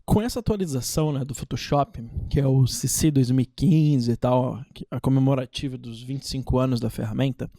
Com essa atualização, né, do Photoshop, que é o CC 2015 e tal, a comemorativa dos 25 anos da ferramenta,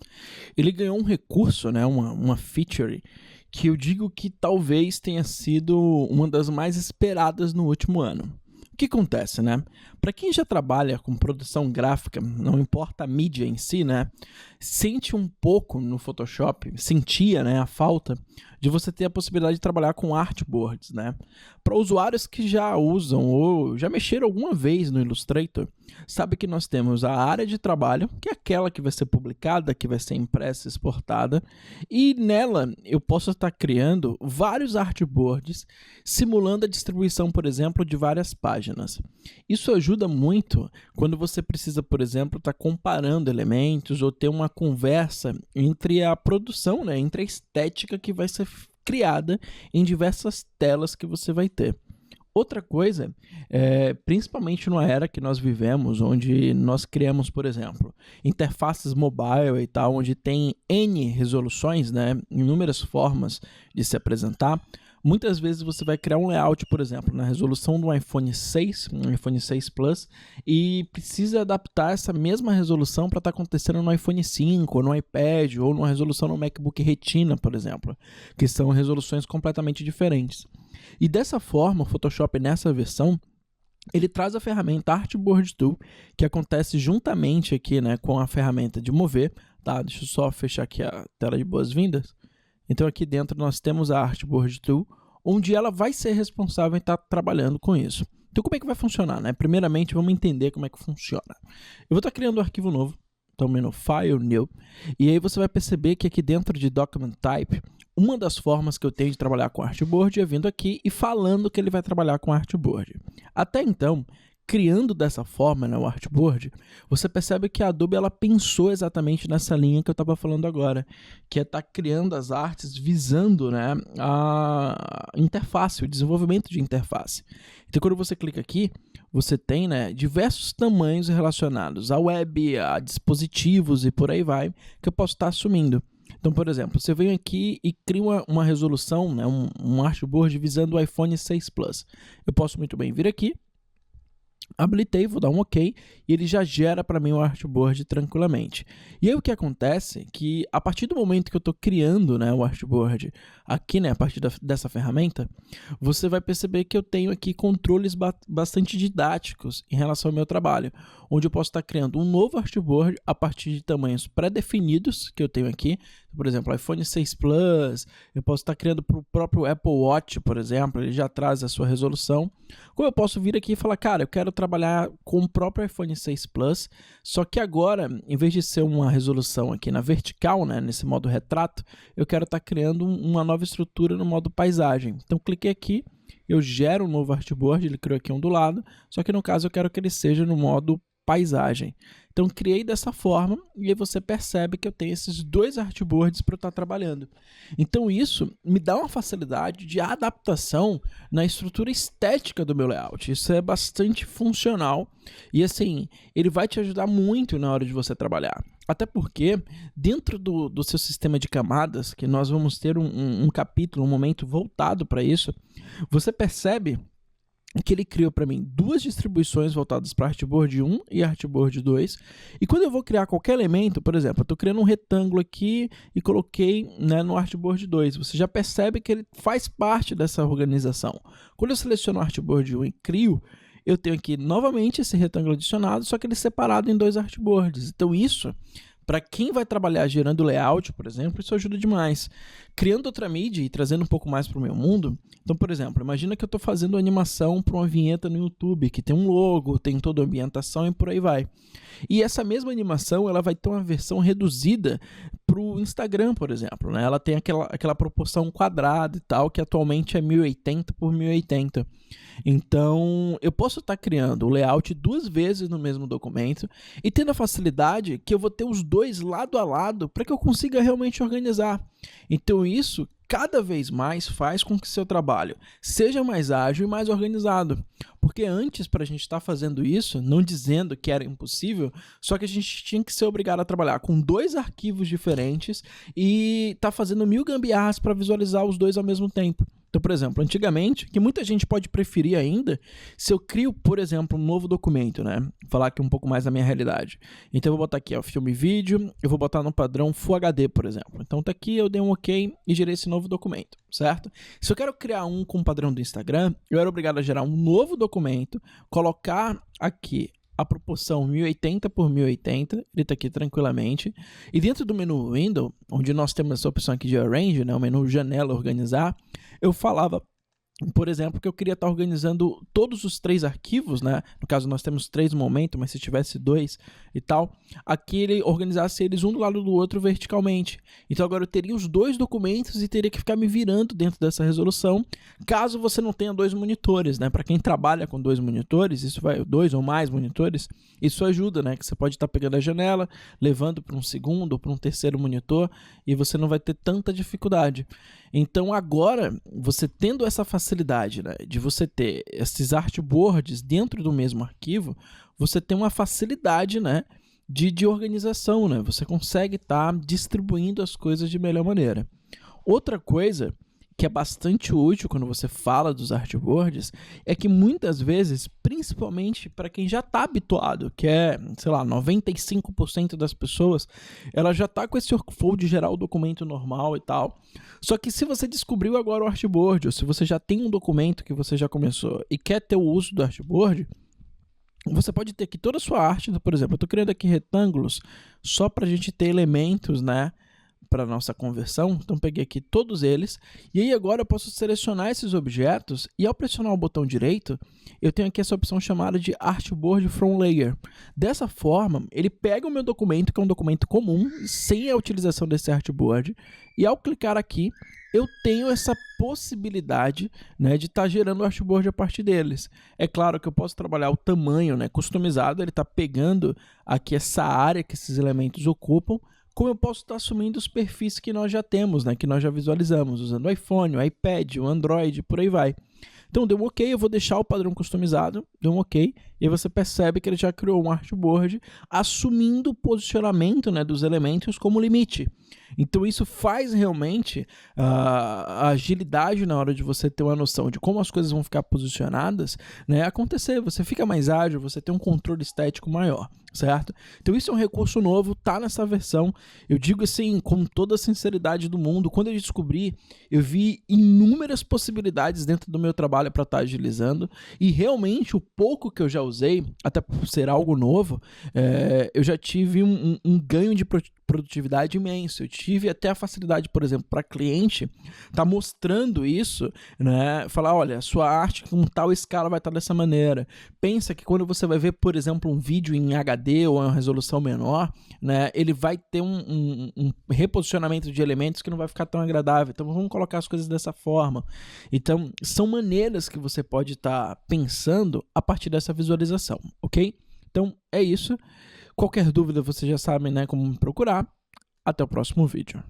ele ganhou um recurso, né, uma feature, que eu digo que talvez tenha sido uma das mais esperadas no último ano. O que acontece, né? Para quem já trabalha com produção gráfica, não importa a mídia em si, né? Sente um pouco no Photoshop, sentia, né, a falta de você ter a possibilidade de trabalhar com artboards, né? Para usuários que já usam ou já mexeram alguma vez no Illustrator, sabe que nós temos a área de trabalho, que é aquela que vai ser publicada, que vai ser impressa e exportada, e nela eu posso estar criando vários artboards, simulando a distribuição, por exemplo, de várias páginas. Isso ajuda muito quando você precisa, por exemplo, estar comparando elementos ou ter uma conversa entre a produção, né, entre a estética que vai ser criada em diversas telas que você vai ter. Outra coisa, principalmente numa era que nós vivemos, onde nós criamos, por exemplo, interfaces mobile e tal, onde tem N resoluções, né, inúmeras formas de se apresentar, muitas vezes você vai criar um layout, por exemplo, na resolução do iPhone 6, um iPhone 6 Plus, e precisa adaptar essa mesma resolução para estar acontecendo no iPhone 5, ou no iPad, ou numa resolução no MacBook Retina, por exemplo, que são resoluções completamente diferentes. E dessa forma, o Photoshop nessa versão, ele traz a ferramenta Artboard Tool, que acontece juntamente aqui, né, com a ferramenta de mover, tá? Deixa eu só fechar aqui a tela de boas-vindas. Então aqui dentro nós temos a Artboard Tool, onde ela vai ser responsável em estar trabalhando com isso. Então como é que vai funcionar, né? Primeiramente vamos entender como é que funciona. Eu vou estar criando um arquivo novo, então menu File, New, e aí você vai perceber que aqui dentro de Document Type, uma das formas que eu tenho de trabalhar com Artboard é vindo aqui e falando que ele vai trabalhar com Artboard. Até então, criando dessa forma, né, o Artboard, você percebe que a Adobe ela pensou exatamente nessa linha que eu estava falando agora, que é estar criando as artes visando, né, a interface, o desenvolvimento de interface. Então, quando você clica aqui, você tem, né, diversos tamanhos relacionados à web, a dispositivos e por aí vai, que eu posso estar assumindo. Então, por exemplo, você vem aqui e cria uma resolução, né, um artboard visando o iPhone 6 Plus. Eu posso muito bem vir aqui, habilitei, vou dar um OK, e ele já gera para mim o artboard tranquilamente. E aí o que acontece é que a partir do momento que eu estou criando, né, o artboard aqui, né, a partir dessa ferramenta, você vai perceber que eu tenho aqui controles bastante didáticos em relação ao meu trabalho, onde eu posso estar criando um novo artboard a partir de tamanhos pré-definidos que eu tenho aqui. Por exemplo, iPhone 6 Plus, eu posso estar criando para o próprio Apple Watch, por exemplo, ele já traz a sua resolução. Como eu posso vir aqui e falar, cara, eu quero trabalhar com o próprio iPhone 6 Plus, só que agora, em vez de ser uma resolução aqui na vertical, né, nesse modo retrato, eu quero estar criando uma nova estrutura no modo paisagem. Então, cliquei aqui, eu gero um novo artboard, ele criou aqui um do lado, só que no caso eu quero que ele seja no modo paisagem. Então, criei dessa forma e aí você percebe que eu tenho esses dois artboards para eu estar trabalhando. Então, isso me dá uma facilidade de adaptação na estrutura estética do meu layout. Isso é bastante funcional e, assim, ele vai te ajudar muito na hora de você trabalhar. Até porque, dentro do seu sistema de camadas, que nós vamos ter um capítulo, um momento voltado para isso, você percebe que ele criou para mim duas distribuições voltadas para Artboard 1 e Artboard 2. E quando eu vou criar qualquer elemento, por exemplo, eu estou criando um retângulo aqui e coloquei, né, no Artboard 2. Você já percebe que ele faz parte dessa organização. Quando eu seleciono o Artboard 1 e crio, eu tenho aqui novamente esse retângulo adicionado, só que ele é separado em dois artboards. Então isso, para quem vai trabalhar gerando layout, por exemplo, isso ajuda demais. Criando outra mídia e trazendo um pouco mais para o meu mundo, então, por exemplo, imagina que eu estou fazendo animação para uma vinheta no YouTube, que tem um logo, tem toda a ambientação e por aí vai. E essa mesma animação ela vai ter uma versão reduzida para o Instagram, por exemplo, né? Ela tem aquela proporção quadrada e tal, que atualmente é 1080 por 1080. Então, eu posso estar criando o layout duas vezes no mesmo documento e tendo a facilidade que eu vou ter os dois lado a lado para que eu consiga realmente organizar. Então, isso cada vez mais faz com que seu trabalho seja mais ágil e mais organizado. Porque antes, para a gente estar fazendo isso, não dizendo que era impossível, só que a gente tinha que ser obrigado a trabalhar com dois arquivos diferentes e estar fazendo 1000 gambiarras para visualizar os dois ao mesmo tempo. Então, por exemplo, antigamente, que muita gente pode preferir ainda, se eu crio, por exemplo, um novo documento, né? Vou falar aqui um pouco mais da minha realidade. Então, eu vou botar aqui, ó, filme e vídeo, eu vou botar no padrão Full HD, por exemplo. Então, tá aqui, eu dei um OK e gerei esse novo documento, certo? Se eu quero criar um com o padrão do Instagram, eu era obrigado a gerar um novo documento, colocar aqui a proporção 1080 por 1080, ele está aqui tranquilamente, e dentro do menu Window, onde nós temos essa opção aqui de Arrange, né, o menu Janela Organizar, eu falava, por exemplo, que eu queria estar organizando todos os 3 arquivos, né? No caso, nós temos 3 no momento, mas se tivesse 2 e tal, aqui ele organizasse eles um do lado do outro verticalmente. Então agora eu teria os 2 documentos e teria que ficar me virando dentro dessa resolução, caso você não tenha 2 monitores, né? Para quem trabalha com 2 monitores, isso vai 2 ou mais monitores, isso ajuda, né? Que você pode estar pegando a janela, levando para um segundo ou para um terceiro monitor e você não vai ter tanta dificuldade. Então agora, você tendo essa facilidade, né, de você ter esses artboards dentro do mesmo arquivo, você tem uma facilidade, né, de organização, né? Você consegue estar distribuindo as coisas de melhor maneira. Outra coisa que é bastante útil quando você fala dos artboards é que muitas vezes, principalmente para quem já está habituado, que é, sei lá, 95% das pessoas, ela já está com esse workflow de gerar o documento normal e tal. Só que se você descobriu agora o artboard, ou se você já tem um documento que você já começou e quer ter o uso do artboard, você pode ter aqui toda a sua arte, por exemplo, eu estou criando aqui retângulos só para a gente ter elementos, né, para a nossa conversão. Então peguei aqui todos eles e aí agora eu posso selecionar esses objetos e ao pressionar o botão direito eu tenho aqui essa opção chamada de Artboard from Layer. Dessa forma ele pega o meu documento, que é um documento comum, sem a utilização desse artboard, e ao clicar aqui eu tenho essa possibilidade, né, de estar gerando o artboard a partir deles. É claro que eu posso trabalhar o tamanho, né, customizado, ele está pegando aqui essa área que esses elementos ocupam, como eu posso estar assumindo os perfis que nós já temos, né, que nós já visualizamos, usando o iPhone, o iPad, o Android, por aí vai. Então, deu um OK, eu vou deixar o padrão customizado, deu um OK, e aí você percebe que ele já criou um artboard assumindo o posicionamento, né, dos elementos como limite. Então, isso faz realmente a agilidade na hora de você ter uma noção de como as coisas vão ficar posicionadas, né, acontecer. Você fica mais ágil, você tem um controle estético maior, certo? Então, isso é um recurso novo, tá nessa versão. Eu digo assim, com toda a sinceridade do mundo, quando eu descobri, eu vi inúmeras possibilidades dentro do meu trabalho para estar agilizando, e realmente o pouco que eu já usei, até por ser algo novo, eu já tive um ganho de produtividade imenso. Eu tive até a facilidade, por exemplo, para cliente tá mostrando isso, né? Falar, olha, a sua arte com tal escala vai estar dessa maneira. Pensa que quando você vai ver, por exemplo, um vídeo em HD ou em uma resolução menor, né, ele vai ter um reposicionamento de elementos que não vai ficar tão agradável. Então vamos colocar as coisas dessa forma. Então são maneiras que você pode estar pensando a partir dessa visualização, ok? Então é isso. Qualquer dúvida você já sabe, né, como me procurar. Até o próximo vídeo.